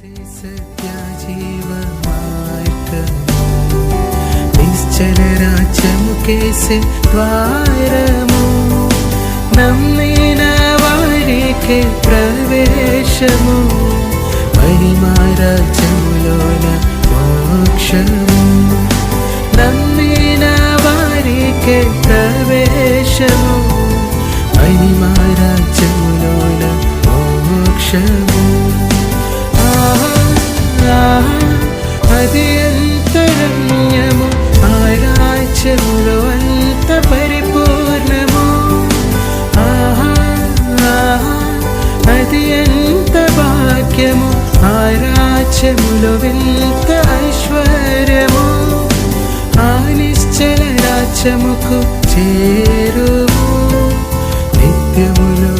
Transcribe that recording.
నిశ్చల రాజ్యముకేసే ద్వారము, నమ్మిన వారికి ప్రవేశము, మహిమా రాజ్యములోన మోక్షము. నమ్మిన వారికి ప్రవేశము, మహిమా రాజ్యములోన మోక్షము. అది ఎంత రమ్యము, ఆ రాజ్యములో అంత పరిపూర్ణము. అది ఎంత భాగ్యము, ఆ రాజ్యములో వింత ఐశ్వర్యము. ఆ నిశ్చల రాజ్యముకు చేరుము, నిత్యములో